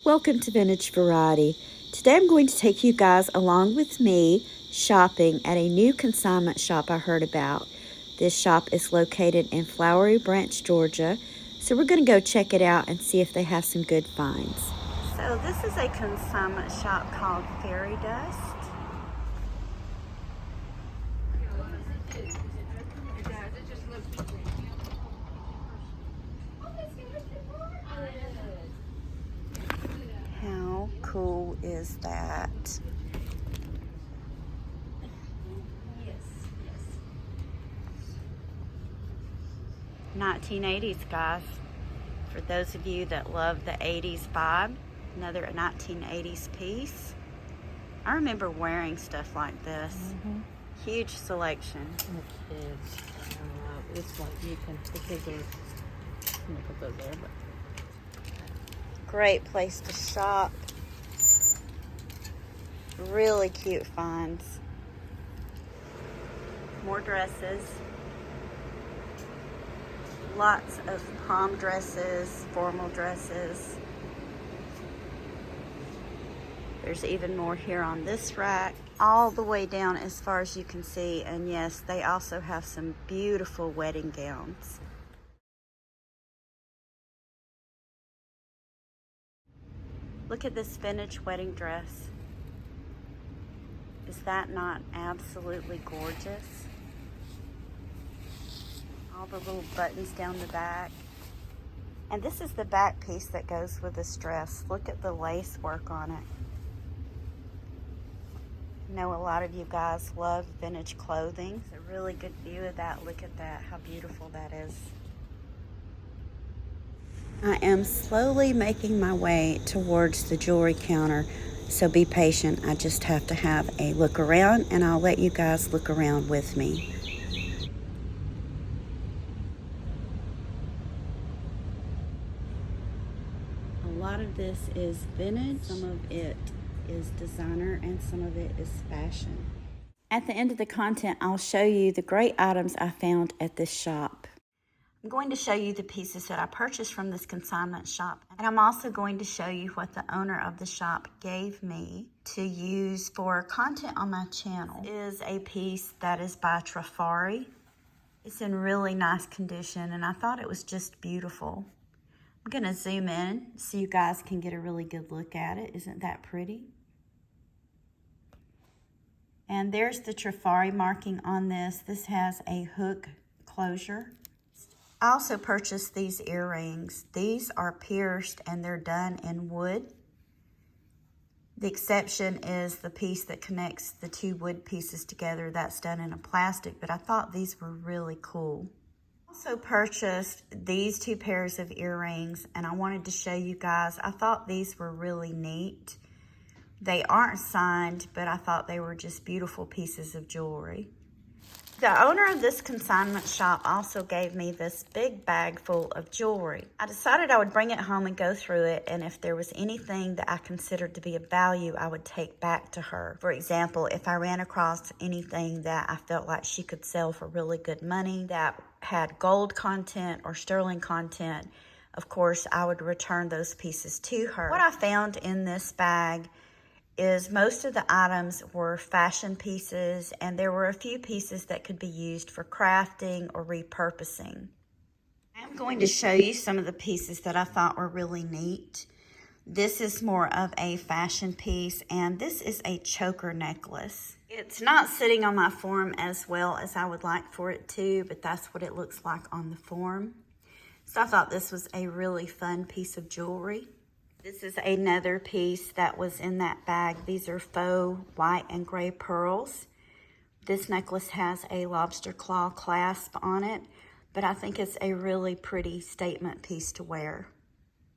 Welcome to Vintage Variety. Today I'm going to take you guys along with me shopping at a new consignment shop I heard about. This shop is located in Flowery Branch, Georgia. So we're going to go check it out and see if they have some good finds. So this is a consignment shop called Fairy Dust. How cool is that? 1980s, guys. For those of you that love the 80s vibe, another 1980s piece. I remember wearing stuff like this. Huge selection. The kids, it's like you can, the kids are, I'm gonna put those there, but. Great place to shop. Really cute finds. More dresses. Lots of prom dresses, formal dresses. There's even more here on this rack, all the way down as far as you can see. And yes, they also have some beautiful wedding gowns. Look at this vintage wedding dress. Is that not absolutely gorgeous? All the little buttons down the back. And this is the back piece that goes with this dress. Look at the lace work on it. I know a lot of you guys love vintage clothing. It's a really good view of that. Look at that, how beautiful that is. I am slowly making my way towards the jewelry counter, so be patient. I just have to have a look around, and I'll let you guys look around with me. A lot of this is vintage, some of it is designer, and some of it is fashion. At the end of the content, I'll show you the great items I found at this shop. I'm going to show you the pieces that I purchased from this consignment shop, and I'm also going to show you what the owner of the shop gave me to use for content on my channel. This is a piece that is by Flowery. It's in really nice condition, and I thought it was just beautiful. I'm gonna zoom in so you guys can get a really good look at it. Isn't that pretty? And there's the Flowery marking on this. This has a hook closure. I also purchased these earrings. These are pierced and they're done in wood. The exception is the piece that connects the two wood pieces together. That's done in a plastic, but I thought these were really cool. Also purchased these two pairs of earrings, and I wanted to show you guys. I thought these were really neat. They aren't signed, but I thought they were just beautiful pieces of jewelry. The owner of this consignment shop also gave me this big bag full of jewelry. I decided I would bring it home and go through it, and if there was anything that I considered to be of value, I would take back to her. For example, if I ran across anything that I felt like she could sell for really good money, that had gold content or sterling content, of course, I would return those pieces to her. What I found in this bag is most of the items were fashion pieces, and there were a few pieces that could be used for crafting or repurposing. I'm going to show you some of the pieces that I thought were really neat. This is more of a fashion piece, and this is a choker necklace. It's not sitting on my form as well as I would like for it to, but that's what it looks like on the form. So I thought this was a really fun piece of jewelry. This is another piece that was in that bag. These are faux white and gray pearls. This necklace has a lobster claw clasp on it, but I think it's a really pretty statement piece to wear.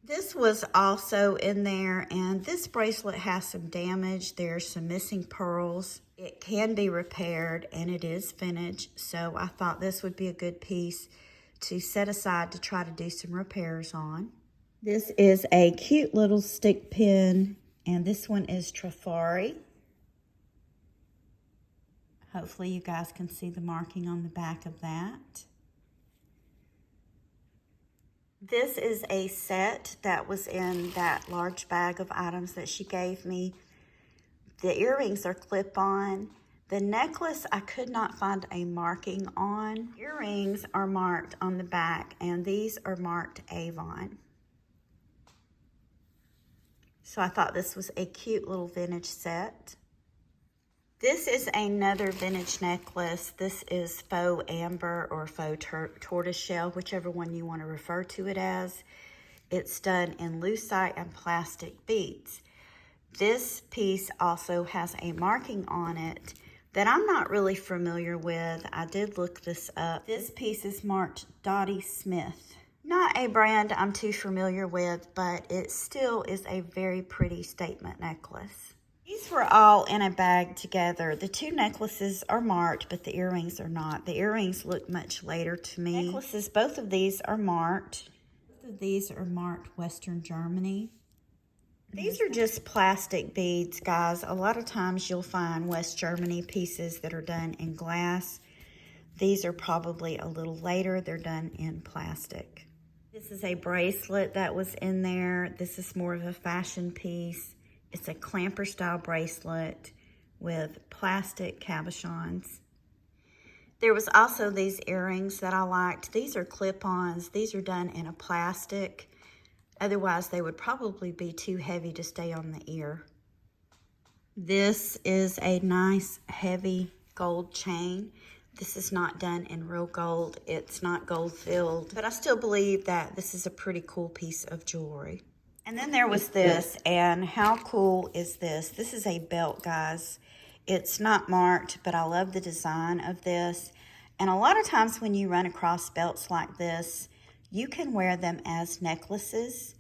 This was also in there, and this bracelet has some damage. There's some missing pearls. It can be repaired, and it is vintage, so I thought this would be a good piece to set aside to try to do some repairs on. This is a cute little stick pin, and this one is Flowery. Hopefully you guys can see the marking on the back of that. This is a set that was in that large bag of items that she gave me. The earrings are clip-on. The necklace, I could not find a marking on. Earrings are marked on the back, and these are marked Avon. So I thought this was a cute little vintage set. This is another vintage necklace. This is faux amber or faux tortoiseshell, whichever one you want to refer to it as. It's done in lucite and plastic beads. This piece also has a marking on it that I'm not really familiar with. I did look this up. This piece is marked Dottie Smith. Not a brand I'm too familiar with, but it still is a very pretty statement necklace. These were all in a bag together. The two necklaces are marked, but the earrings are not. The earrings look much later to me. Necklaces, both of these are marked. Both of these are marked Western Germany. These are just plastic beads, guys. A lot of times you'll find West Germany pieces that are done in glass. These are probably a little later. They're done in plastic. This is a bracelet that was in there. This is more of a fashion piece. It's a clamper style bracelet with plastic cabochons. There was also these earrings that I liked. These are clip-ons. These are done in a plastic. Otherwise, they would probably be too heavy to stay on the ear. This is a nice, heavy gold chain. This is not done in real gold. It's not gold filled, but I still believe that this is a pretty cool piece of jewelry. And then there was this, and how cool is this? This is a belt, guys. It's not marked, but I love the design of this. And a lot of times when you run across belts like this, you can wear them as necklaces.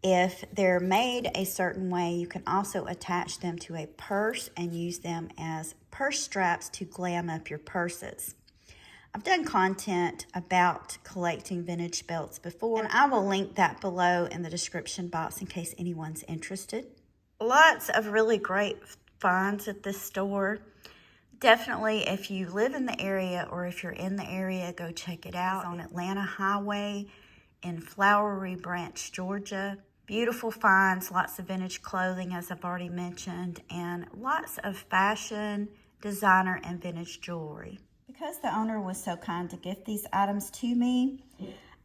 If they're made a certain way, you can also attach them to a purse and use them as purse straps to glam up your purses. I've done content about collecting vintage belts before, and I will link that below in the description box in case anyone's interested. Lots of really great finds at this store. Definitely, if you live in the area or if you're in the area, go check it out. It's on Atlanta Highway in Flowery Branch, Georgia. Beautiful finds, lots of vintage clothing, as I've already mentioned, and lots of fashion, designer, and vintage jewelry. Because the owner was so kind to gift these items to me,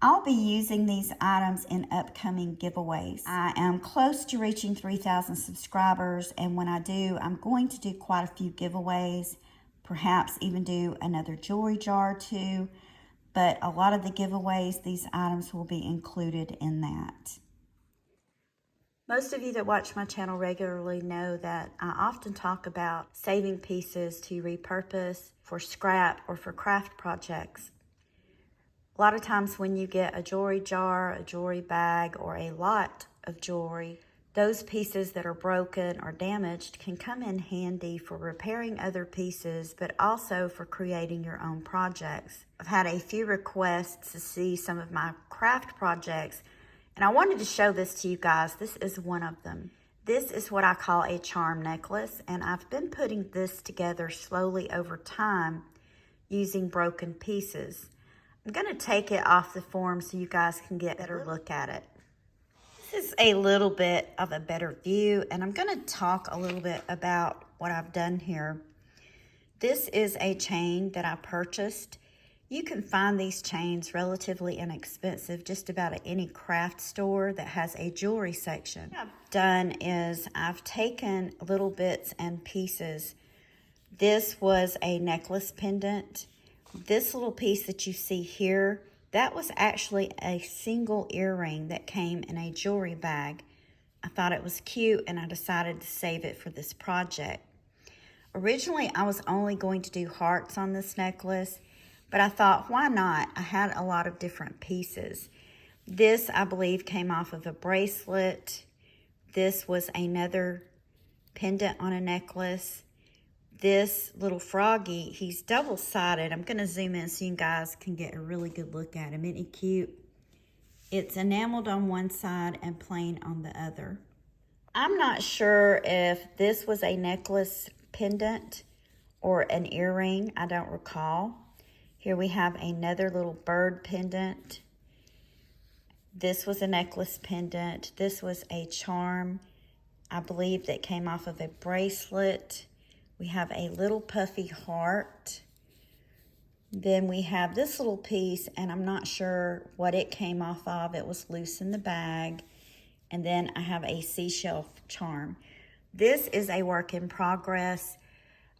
I'll be using these items in upcoming giveaways. I am close to reaching 3,000 subscribers, and when I do, I'm going to do quite a few giveaways, perhaps even do another jewelry jar or two, but a lot of the giveaways, these items will be included in that. Most of you that watch my channel regularly know that I often talk about saving pieces to repurpose for scrap or for craft projects. A lot of times when you get a jewelry jar, a jewelry bag, or a lot of jewelry, those pieces that are broken or damaged can come in handy for repairing other pieces, but also for creating your own projects. I've had a few requests to see some of my craft projects, and I wanted to show this to you guys. This is one of them. This is what I call a charm necklace, and I've been putting this together slowly over time using broken pieces. I'm going to take it off the form so you guys can get a better look at it. This is a little bit of a better view, and I'm going to talk a little bit about what I've done here. This is a chain that I purchased. You can find these chains relatively inexpensive just about at any craft store that has a jewelry section. What I've done is I've taken little bits and pieces. This was a necklace pendant. This little piece that you see here, that was actually a single earring that came in a jewelry bag. I thought it was cute and I decided to save it for this project. Originally, I was only going to do hearts on this necklace, but I thought, why not? I had a lot of different pieces. This, I believe, came off of a bracelet. This was another pendant on a necklace. This little froggy, he's double-sided. I'm going to zoom in so you guys can get a really good look at him. Isn't he cute? It's enameled on one side and plain on the other. I'm not sure if this was a necklace pendant or an earring. I don't recall. Here we have another little bird pendant. This was a necklace pendant. This was a charm, I believe, that came off of a bracelet. We have a little puffy heart. Then we have this little piece, and I'm not sure what it came off of. It was loose in the bag. And then I have a seashell charm. This is a work in progress.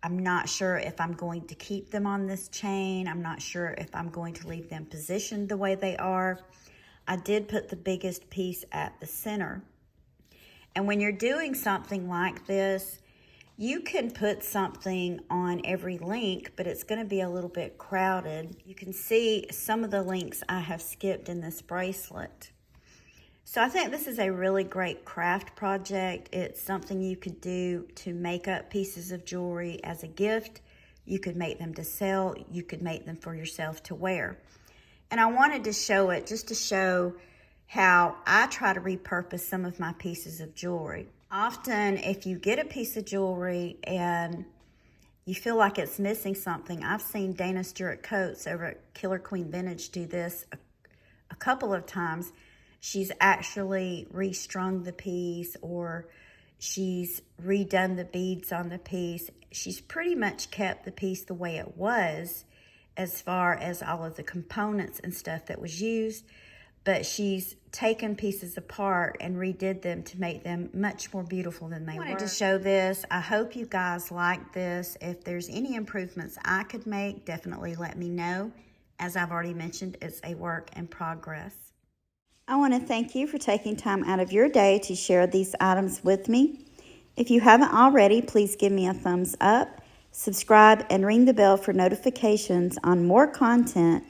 I'm not sure if I'm going to keep them on this chain. I'm not sure if I'm going to leave them positioned the way they are. I did put the biggest piece at the center. And when you're doing something like this, you can put something on every link, but it's going to be a little bit crowded. You can see some of the links I have skipped in this bracelet. So I think this is a really great craft project. It's something you could do to make up pieces of jewelry as a gift. You could make them to sell. You could make them for yourself to wear. And I wanted to show it just to show how I try to repurpose some of my pieces of jewelry. Often, if you get a piece of jewelry and you feel like it's missing something, I've seen Dana Stewart Coates over at Killer Queen Vintage do this a couple of times. She's actually restrung the piece, or she's redone the beads on the piece. She's pretty much kept the piece the way it was as far as all of the components and stuff that was used, but she's taken pieces apart and redid them to make them much more beautiful than they were. I wanted to show this. I hope you guys like this. If there's any improvements I could make, definitely let me know. As I've already mentioned, it's a work in progress. I want to thank you for taking time out of your day to share these items with me. If you haven't already, please give me a thumbs up, subscribe, and ring the bell for notifications on more content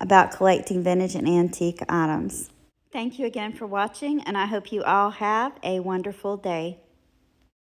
about collecting vintage and antique items. Thank you again for watching, and I hope you all have a wonderful day.